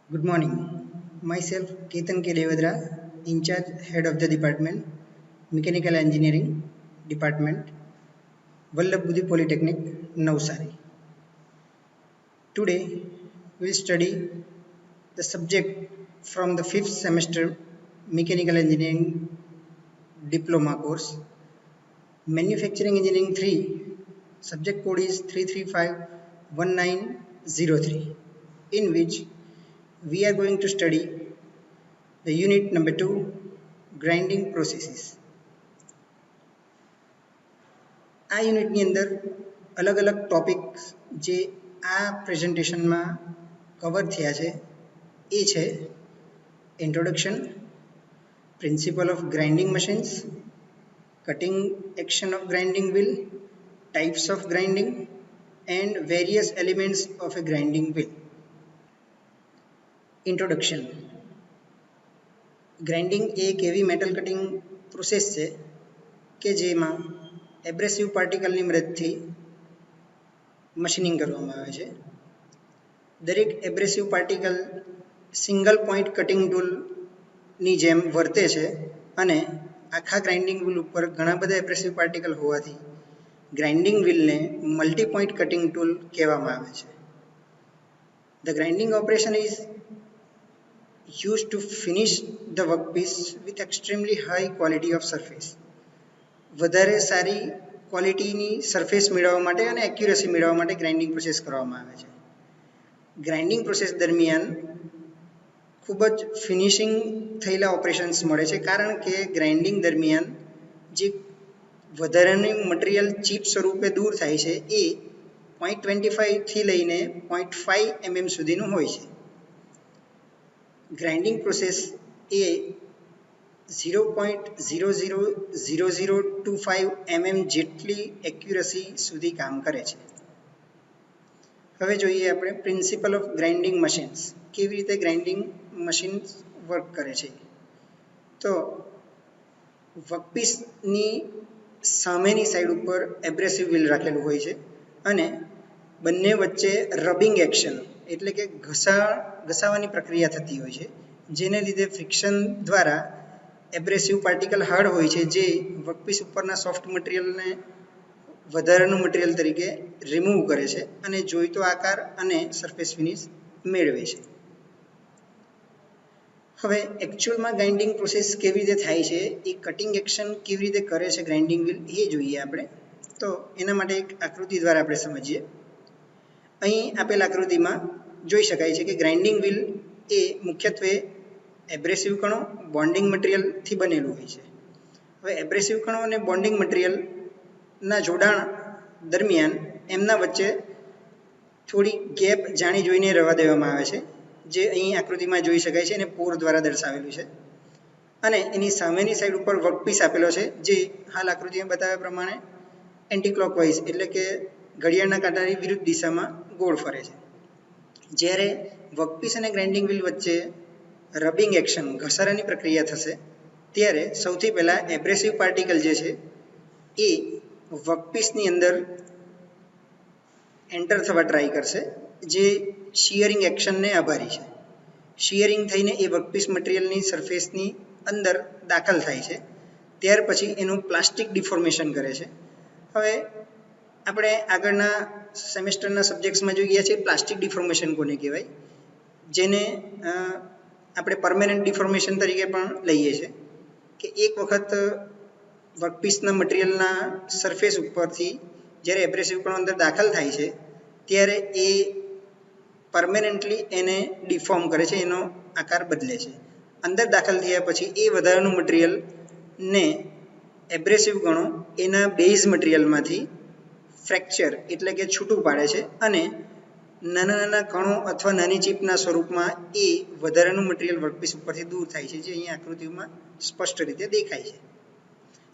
Good morning. Myself Ketan K. Devadra, in charge head of the department, Mechanical Engineering Department, Vallabh Budhi Polytechnic, Navsari. Today, we'll study the subject from the 5th semester Mechanical Engineering Diploma course, Manufacturing Engineering 3, subject code is 3351903, in which we are going to study the unit number 2, grinding processes. આ યુનિટની અંદર અલગ અલગ topics જે આ પ્રેઝન્ટેશનમાં cover થયા છે એ છે introduction, principle of grinding machines, cutting action of grinding wheel, types of grinding and various elements of a grinding wheel. Introduction. Grinding એ એક એવી મેટલ કટિંગ પ્રોસેસ છે કે જેમાં એબ્રેસિવ પાર્ટિકલની મદદથી મશીનિંગ કરવામાં આવે છે. દરેક એબ્રેસિવ પાર્ટિકલ સિંગલ પોઈન્ટ કટિંગ ટૂલની જેમ વર્તે છે અને આખા ગ્રાઇન્ડિંગ વ્હીલ ઉપર ઘણા બધા એબ્રેસિવ પાર્ટિકલ હોવાથી ગ્રાઇન્ડિંગ વ્હીલને મલ્ટી પોઈન્ટ કટિંગ ટૂલ કહેવામાં આવે છે. The grinding operation is used to finish the workpiece with extremely high quality of surface. વધારે સારી ક્વોલિટીની સરફેસ મેળવવા માટે અને એક્યુરસી મેળવવા માટે ગ્રાઇન્ડિંગ પ્રોસેસ કરવામાં આવે છે. ગ્રાઇન્ડિંગ પ્રોસેસ દરમિયાન ખૂબ જ ફિનિશિંગ થયેલા ઓપરેશન્સ મળે છે, કારણ કે ગ્રાઇન્ડિંગ દરમિયાન જે વધારાની મટીરિયલ ચીપ સ્વરૂપે દૂર થાય છે એ 0.25થી લઈને 0.5 mm સુધીનું હોય છે. ગ્રાઇન્ડિંગ પ્રોસેસ એ 0.000025 mm જેટલી એક્યુરસી સુધી કામ કરે છે. હવે જોઈએ આપણે પ્રિન્સિપલ ઓફ ગ્રાઇન્ડિંગ મશીન્સ, કેવી રીતે ગ્રાઇન્ડિંગ મશીન્સ વર્ક કરે છે. તો વર્કપીસની સામેની સાઈડ ઉપર એબ્રેસિવ વ્હીલ રાખેલું હોય છે અને બંને વચ્ચે રબિંગ એક્શન એટલે કે ઘસાવાની પ્રક્રિયા થતી હોય છે, જેને લીધે ફ્રિક્શન દ્વારા એબ્રેસિવ પાર્ટિકલ હાર્ડ હોય છે, જે વર્કપીસ ઉપરના સોફ્ટ મટીરિયલને વધારાનું મટીરિયલ તરીકે રિમૂવ કરે છે અને જોઈતો આકાર અને સરફેસ ફિનિશ મેળવે છે. હવે એકચ્યુઅલમાં ગ્રાઇન્ડિંગ પ્રોસેસ કેવી રીતે થાય છે, એ કટિંગ એક્શન કેવી રીતે કરે છે ગ્રાઇન્ડિંગ વ્હીલ, એ જોઈએ આપણે. તો એના માટે એક આકૃતિ દ્વારા આપણે સમજીએ. અહીં આપેલ આકૃતિમાં જોઈ શકાય છે કે ગ્રાઇન્ડિંગ વ્હીલ એ મુખ્યત્વે એબ્રેસિવ કણો, બોન્ડિંગ મટીરિયલથી બનેલું હોય છે. હવે એબ્રેસિવ કણો અને બોન્ડિંગ મટીરિયલના જોડાણ દરમિયાન એમના વચ્ચે થોડી ગેપ જાણી જોઈને રહેવા દેવામાં આવે છે, જે અહીં આકૃતિમાં જોઈ શકાય છે અને પોર દ્વારા દર્શાવેલું છે. અને એની સામેની સાઈડ ઉપર વર્કપીસ આપેલો છે, જે હાલ આકૃતિમાં બતાવ્યા પ્રમાણે એન્ટી ક્લોકવાઇઝ એટલે કે ઘડિયાળના કાંટાની વિરુદ્ધ દિશામાં ગોળ ફરે છે. જ્યારે વર્કપીસ અને ગ્રાઇન્ડિંગ વ્હીલ વચ્ચે રબિંગ એક્શન ઘસારાની પ્રક્રિયા થશે, ત્યારે સૌથી પહેલાં એબ્રેસિવ પાર્ટિકલ જે છે એ વર્કપીસની અંદર એન્ટર થવા ટ્રાય કરશે, જે શિયરિંગ એક્શનને આભારી છે. શિયરિંગ થઈને એ વર્કપીસ મટીરિયલની સરફેસની અંદર દાખલ થાય છે. ત્યાર પછી એનું પ્લાસ્ટિક ડિફોર્મેશન કરે છે. હવે આપણે આગળના સેમેસ્ટરના સબ્જેક્ટ્સમાં જોઈ ગયા છીએ પ્લાસ્ટિક ડિફોર્મેશન કોને કહેવાય, જેને આપણે પરમેનન્ટ ડિફોર્મેશન તરીકે પણ લઈએ છીએ, કે એક વખત વર્કપીસના મટીરિયલના સરફેસ ઉપરથી જ્યારે એબ્રેસિવ કણો અંદર દાખલ થાય છે, ત્યારે એ પરમેનન્ટલી એને ડિફોર્મ કરે છે, એનો આકાર બદલે છે. અંદર દાખલ થયા પછી એ વધારાનું મટીરિયલને એબ્રેસિવ કણો એના બેઝ મટીરિયલમાંથી ફ્રેક્ચર એટલે કે છૂટું પાડે છે અને નાના નાના કણો અથવા નાની ચીપના સ્વરૂપમાં એ વધારાનું મટીરિયલ વર્કપીસ ઉપરથી દૂર થાય છે, જે અહીંયા આકૃતિમાં સ્પષ્ટ રીતે દેખાય છે.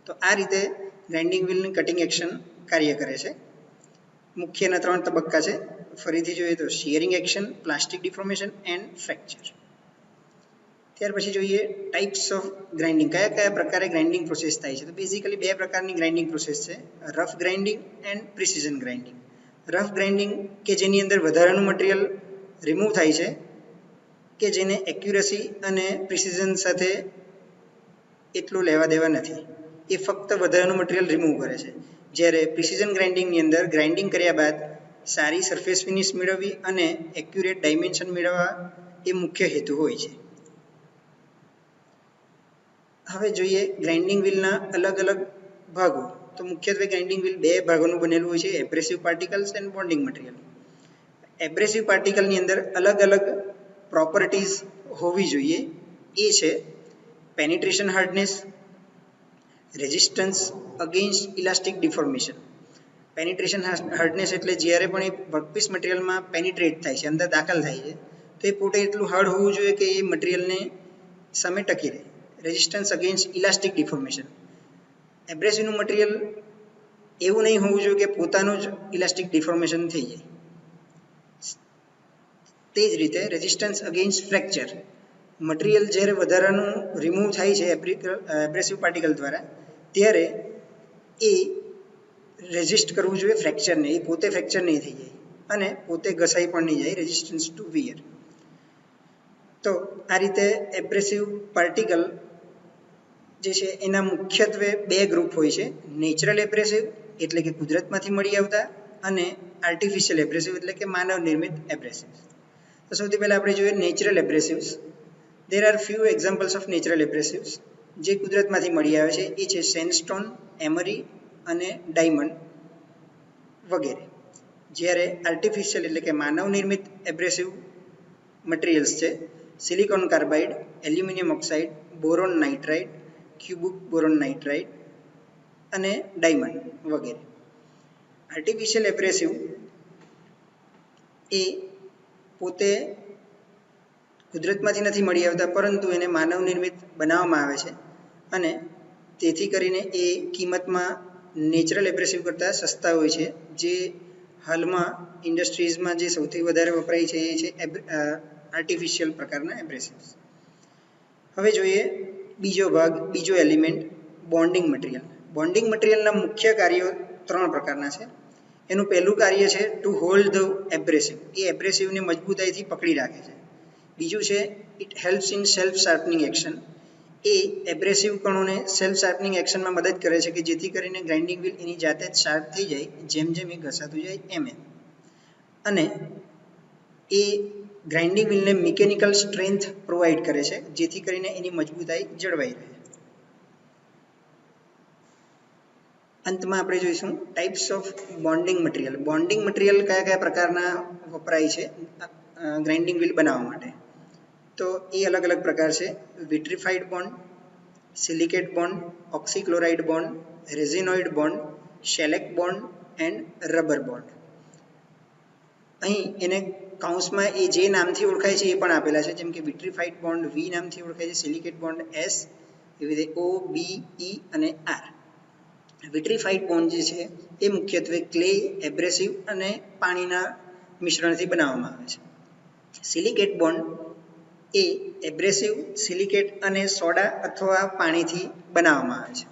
તો આ રીતે ગ્રાઇન્ડિંગ વ્હીલની કટિંગ એક્શન કાર્ય કરે છે. મુખ્યના 3 તબક્કા છે. ફરીથી જોઈએ તો shearing action, plastic deformation and fracture. ત્યાર પછી જોઈએ ટાઈપ્સ ઓફ ગ્રાઇન્ડિંગ, કયા કયા પ્રકારે ગ્રાઇન્ડિંગ પ્રોસેસ થાય છે. તો બેઝિકલી 2 પ્રકારની ગ્રાઇન્ડિંગ પ્રોસેસ છે, rough grinding and precision grinding. Rough grinding કે જેની અંદર વધારાનું મટીરિયલ રિમૂવ થાય છે કે જેને એક્યુરસી અને પ્રિસિઝન સાથે એટલું લેવા દેવા નથી, એ ફક્ત વધારાનું મટીરિયલ રિમૂવ કરે છે. જ્યારે પ્રિસિઝન ગ્રાઇન્ડિંગની અંદર ગ્રાઇન્ડિંગ કર્યા બાદ સારી સરફેસ ફિનિશ મેળવવી અને એક્યુરેટ ડાયમેન્શન મેળવવા એ મુખ્ય હેતુ હોય છે. હવે જોઈએ ગ્રાઇન્ડિંગ વ્હીલના અલગ અલગ ભાગો. તો મુખ્યત્વે ગ્રાઇન્ડિંગ વ્હીલ બે ભાગોનું બનેલું હોય છે, એબ્રેસિવ પાર્ટિકલ્સ એન્ડ બોન્ડિંગ મટીરિયલ. એબ્રેસિવ પાર્ટિકલની અંદર અલગ અલગ પ્રોપર્ટીઝ હોવી જોઈએ. એ છે penetration hardness, resistance against elastic deformation. Penetration hardness એટલે જ્યારે પણ એ વર્કપીસ મટીરિયલમાં પેનિટ્રેટ થાય છે, અંદર દાખલ થાય છે, તો એ પોતે એટલું હાર્ડ હોવું જોઈએ કે એ મટીરિયલને સામે ટકી રહે. રેઝિસ્ટન્સ અગેન્સ્ટ ઇલાસ્ટિક ડિફોર્મેશન, એબ્રેસિવનું મટીરિયલ એવું નહીં હોવું જોઈએ કે પોતાનું જ ઇલાસ્ટિક ડિફોર્મેશન થઈ જાય. તે જ રીતે રેઝિસ્ટન્સ અગેન્સ્ટ ફ્રેક્ચર, મટીરિયલ જ્યારે વધારાનું રિમૂવ થાય છે એબ્રેસિવ પાર્ટિકલ દ્વારા, ત્યારે એ રેઝિસ્ટ કરવું જોઈએ ફ્રેક્ચરને, એ પોતે ફ્રેક્ચર નહીં થઈ જાય અને પોતે ઘસાઈ પણ નહીં જાય, રેઝિસ્ટન્સ ટુ વિયર. તો આ રીતે એબ્રેસિવ પાર્ટિકલ જે છે એના મુખ્યત્વે બે ગ્રુપ હોય છે, નેચરલ એબ્રેસિવ એટલે કે કુદરતમાંથી મળી આવતા, અને આર્ટિફિશિયલ એબ્રેસિવ એટલે કે માનવ નિર્મિત એબ્રેસિવ. તો સૌથી પહેલાં આપણે જોઈએ natural abrasives. There are few examples of natural abrasives જે કુદરતમાંથી મળી આવે છે. એ છે સેન્ડસ્ટોન, એમરી અને ડાયમંડ વગેરે. જ્યારે આર્ટિફિશિયલ એટલે કે માનવ નિર્મિત એબ્રેસિવ મટીરિયલ્સ છે silicon carbide, aluminium oxide, boron nitride, cubic boron nitride અને ડાયમંડ વગેરે. આર્ટિફિશિયલ એબ્રેસિવ એ પોતે કુદરતમાંથી નથી મળી આવતા, પરંતુ એને માનવ નિર્મિત બનાવવામાં આવે છે અને તેથી કરીને એ કિંમતમાં નેચરલ એબ્રેસિવ કરતાં સસ્તા હોય છે. જે હાલમાં ઇન્ડસ્ટ્રીઝમાં જે સૌથી વધારે વપરાય છે એ છે આર્ટિફિશિયલ પ્રકારના એબ્રેસિવ્સ. હવે જોઈએ બીજો ભાગ, બીજો એલિમેન્ટ, બોન્ડિંગ મટીરિયલ. બોન્ડિંગ મટીરિયલના મુખ્ય કાર્યો ત્રણ પ્રકારના છે. એનું પહેલું કાર્ય છે ટુ હોલ્ડ ધ એબ્રેસિવ, એ એબ્રેસિવને મજબૂતાઈથી પકડી રાખે છે. બીજું છે it helps in self sharpening action, એ એબ્રેસિવ કણોને સેલ્ફ શાર્પનિંગ એક્શનમાં મદદ કરે છે કે જેથી કરીને ગ્રાઇન્ડિંગ વ્હીલ એની જાતે જ શાર્પ થઈ જાય, જેમ જેમ એ ઘસાતું જાય એમ એમ. અને એ ગ્રાઇન્ડિંગ વ્હીલને મિકેનિકલ સ્ટ્રેન્થ પ્રોવાઈડ કરે છે જેથી કરીને એની મજબૂતાઈ જળવાઈ રહે. અંતમાં આપણે જોઈશું types of bonding material. Bonding material કયા કયા પ્રકારના વપરાય છે ગ્રાઇન્ડિંગ વ્હીલ બનાવવા માટે. તો એ અલગ અલગ પ્રકાર છે: vitrified bond, silicate bond, oxychloride bond, resinoid bond, shellac bond and rubber bond. અહીં એને કૌંસમાં એ જે નામથી ઓળખાય છે એ પણ આપેલા છે, જેમ કે વિટ્રિફાઈડ બોન્ડ વી નામથી ઓળખાય છે, સિલિકેટ બોન્ડ એસ, એવી રીતે ઓ, બી, ઈ અને આર. વિટ્રિફાઈડ બોન્ડ જે છે એ મુખ્યત્વે ક્લે, એબ્રેસિવ અને પાણીના મિશ્રણથી બનાવવામાં આવે છે. સિલિકેટ બોન્ડ એ એબ્રેસિવ, સિલિકેટ અને સોડા અથવા પાણીથી બનાવવામાં આવે છે.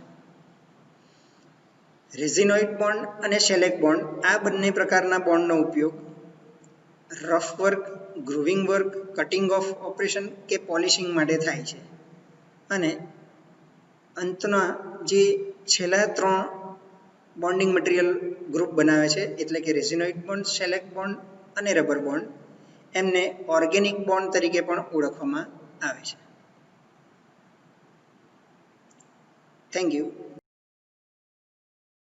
રેઝિનોઇડ બોન્ડ અને શેલેક બોન્ડ, આ બંને પ્રકારના બોન્ડનો ઉપયોગ rough work, grooving work, cutting off operation કે પોલિશિંગ માટે થાય છે. અને અંતના જે છેલ્લા ત્રણ બોન્ડિંગ મટીરિયલ ગ્રુપ બનાવે છે, એટલે કે રેઝિનોઇડ બોન્ડ, શેલેક બોન્ડ અને રબર બોન્ડ, એમને ઓર્ગેનિક બોન્ડ તરીકે પણ ઓળખવામાં આવે છે. Thank you.